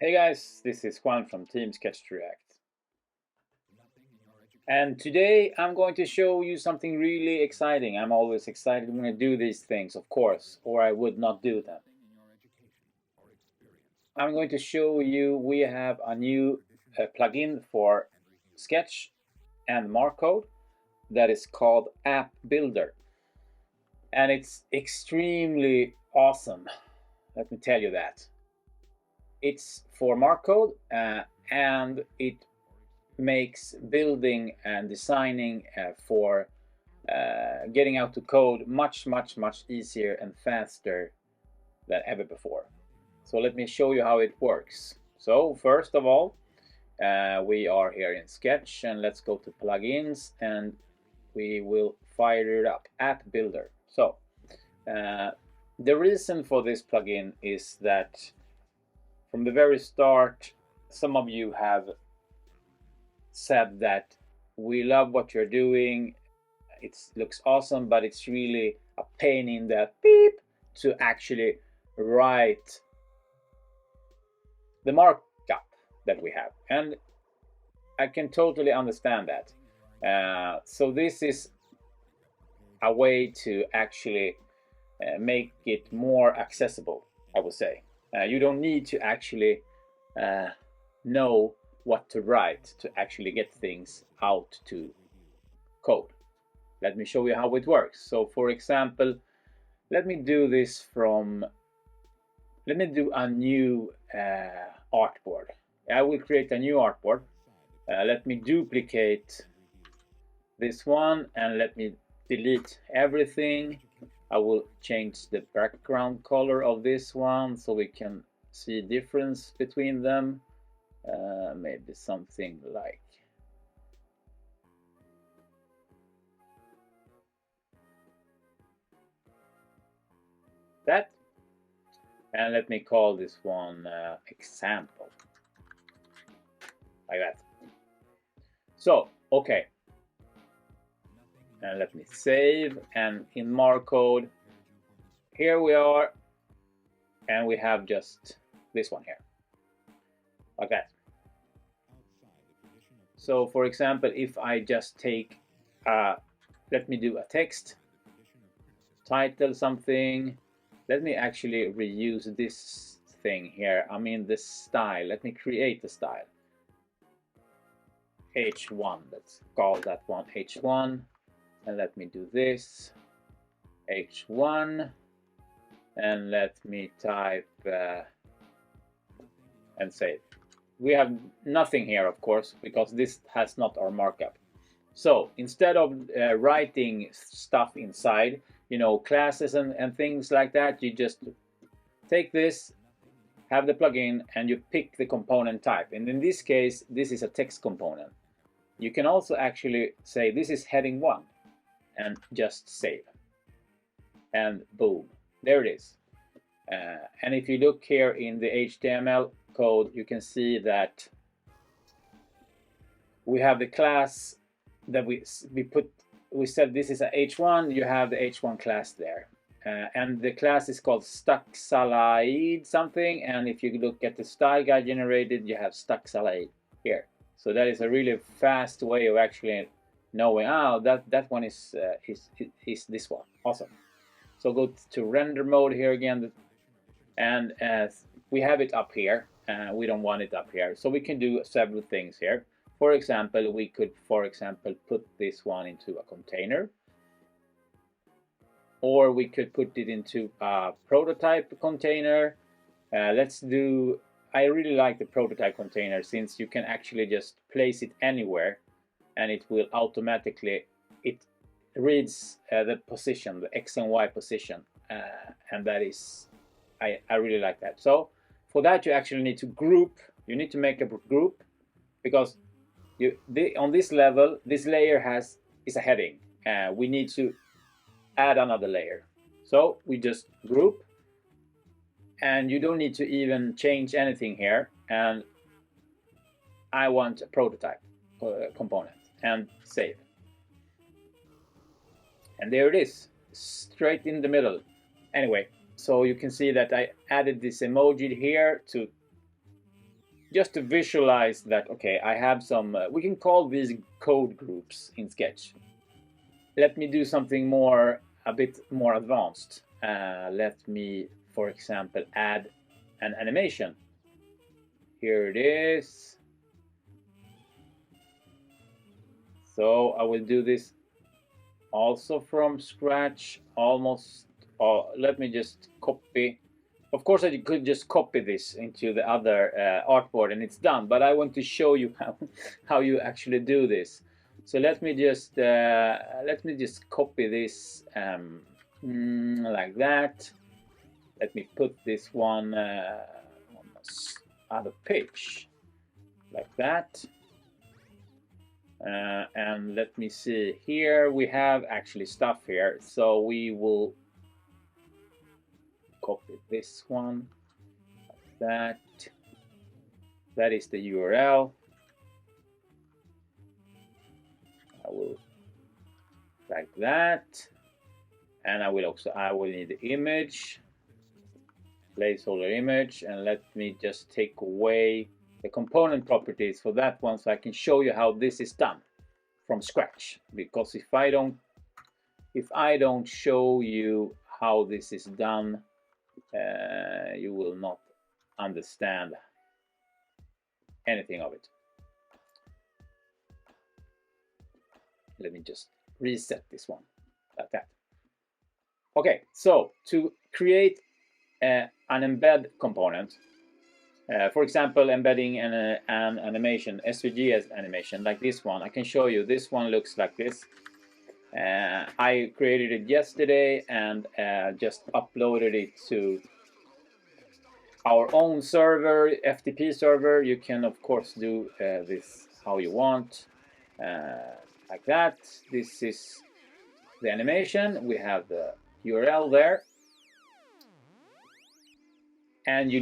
Hey guys, this is Juan from Team Sketch React. And today I'm going to show you something really exciting. I'm always excited when I do these things, of course, or I would not do them. I'm going to show you we have a new plugin for Sketch and Marcode that is called App Builder. And it's extremely awesome, let me tell you that. It's for Marcode and it makes building and designing for getting out to code much easier and faster than ever before. So let me show you how it works. So first of all, we are here in Sketch, and let's go to plugins, and we will fire it up. App Builder. So the reason for this plugin is that from the very start, some of you have said that we love what you're doing, it looks awesome, but it's really a pain in the beep to actually write the markup that we have, and I can totally understand that. So this is a way to actually make it more accessible, I would say. You don't need to actually know what to write to actually get things out to code. Let me show you how it works. So for example, let me do a new artboard. I will create a new artboard. Let me duplicate this one and let me delete everything. I will change the background color of this one so we can see difference between them. Maybe something like that. And let me call this one example, like that. So, okay. And let me save, and in Marcode, here we are, and we have just this one here, like that. So for example, if I just take, let me do a text, title something, let me actually reuse this thing here, I mean this style, let me create the style, H1, let's call that one H1, and let me do this, H1, and let me type and save. We have nothing here, of course, because this has not our markup. So instead of writing stuff inside, you know, classes and things like that, you just take this, have the plugin, and you pick the component type. And in this case, this is a text component. You can also actually say this is heading 1 and just save. And boom, there it is. And if you look here in the HTML code, you can see that we have the class that we said this is a H1, you have the H1 class there. And the class is called StuckSalade something, and if you look at the style guide generated, you have StuckSalade here. So that is a really fast way of actually knowing, that one is this one. Awesome. So go to render mode here again, and we have it up here. We don't want it up here, so we can do several things here. For example, we could, put this one into a container, or we could put it into a prototype container. I really like the prototype container, since you can actually just place it anywhere and it will automatically, it reads the position, the X and Y position, and that is, I really like that. So for that, you actually need to group, you need to make a group, because on this level, this layer is a heading. We need to add another layer. So we just group, and you don't need to even change anything here. And I want a prototype component, and save. And there it is, straight in the middle. Anyway, so you can see that I added this emoji here to just to visualize that, okay, I have some, we can call these code groups in Sketch. Let me do something more, a bit more advanced. Let me, for example, add an animation. Here it is. So I will do this also from scratch, almost. Let me just copy. Of course, I could just copy this into the other artboard and it's done. But I want to show you how you actually do this. So let me just copy this like that. Let me put this one on the other page like that. And let me see, here we have actually stuff here, so we will copy this one like that. That is the URL. I will drag that, and I will need the image, placeholder image, and let me just take away the component properties for that one, so I can show you how this is done from scratch. Because if I don't show you how this is done, you will not understand anything of it. Let me just reset this one like that. Okay, so to create an embed component, for example, embedding an animation, SVG as animation, like this one. I can show you. This one looks like this. I created it yesterday and just uploaded it to our own server, FTP server. You can, of course, do this how you want, like that. This is the animation. We have the URL there. And you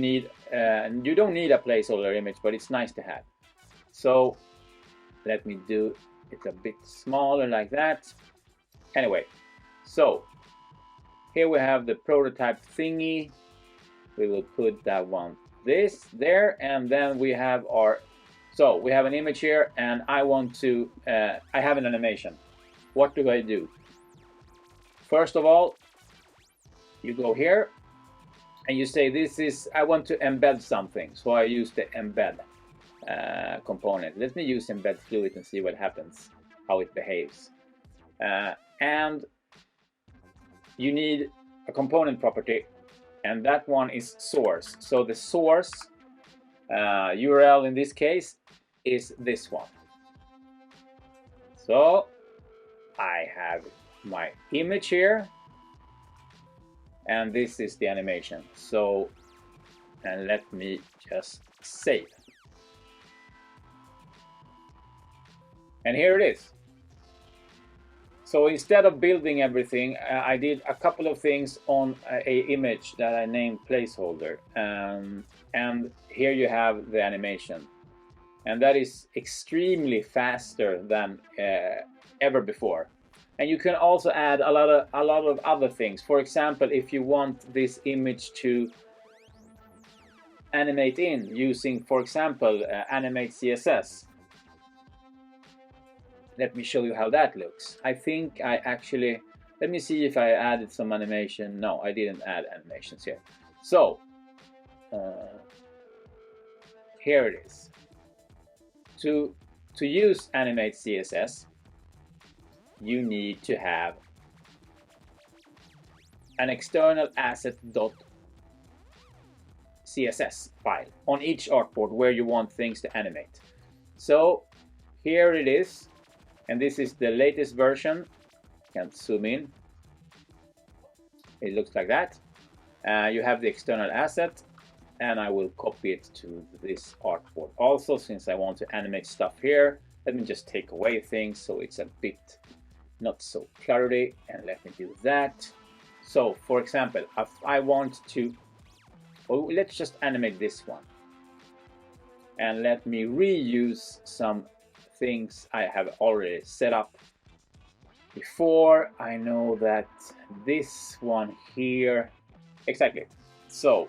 don't need a placeholder image, but it's nice to have. So let me do it a bit smaller like that. Anyway, so here we have the prototype thingy. We will put that one there, and then we have we have an image here, and I want to I have an animation. What do I do? First of all, you go here and you say, I want to embed something, so I use the embed component. Let me use embed fluid and see what happens, how it behaves. And you need a component property, and that one is source. So the source URL in this case is this one. So I have my image here, and this is the animation. So, and let me just save. And here it is. So instead of building everything, I did a couple of things on a image that I named placeholder. And here you have the animation. And that is extremely faster than ever before. And you can also add a lot of other things. For example, if you want this image to animate in using, for example, animate CSS. Let me show you how that looks. I think I actually, let me see if I added some animation. No, I didn't add animations here. So here it is. To use animate CSS, you need to have an external asset.css file on each artboard where you want things to animate. So here it is, and this is the latest version. You can zoom in. It looks like that. You have the external asset, and I will copy it to this artboard also, since I want to animate stuff here. Let me just take away things so it's a bit not so cluttery, and let me do that. So for example, if I want to, let's just animate this one, and let me reuse some things I have already set up before. I know that this one here, exactly. So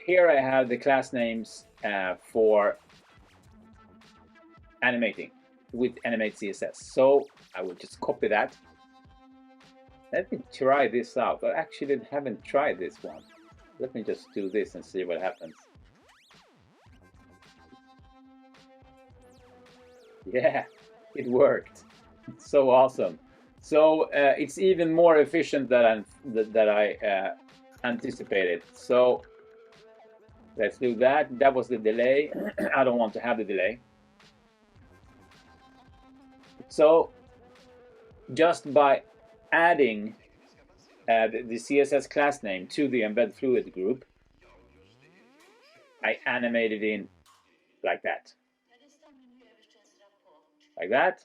here I have the class names for animating with animate CSS. So I will just copy that. Let me try this out. I actually haven't tried this one. Let me just do this and see what happens. Yeah, it worked. It's so awesome. So it's even more efficient than I anticipated. So let's do that. That was the delay. I don't want to have the delay. So just by adding the CSS class name to the embed fluid group, I animated in like that. Like that.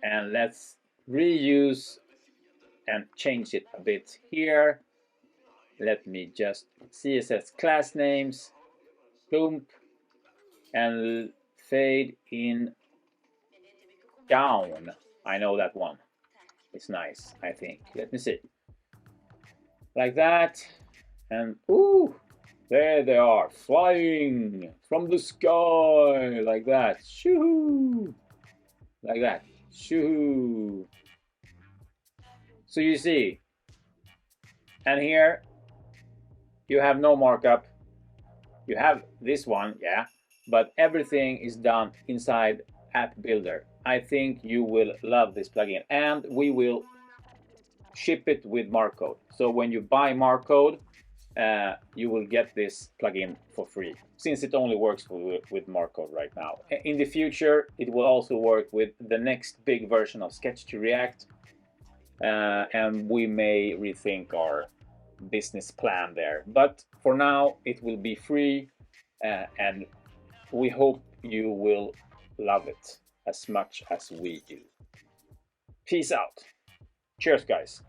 And let's reuse and change it a bit here. Let me just CSS class names, boom, and fade in down. I know that one. It's nice, I think. Let me see. Like that. And ooh, there they are, flying from the sky, like that. Shoo! Like that. Shoo! So you see, and here you have no markup. You have this one, yeah, but everything is done inside App Builder. I think you will love this plugin, and we will ship it with Marcode. So when you buy Marcode, you will get this plugin for free, since it only works with Marcode right now. In the future, it will also work with the next big version of Sketch to React, and we may rethink our business plan there. But for now, it will be free, and we hope you will love it as much as we do. Peace out. Cheers, guys.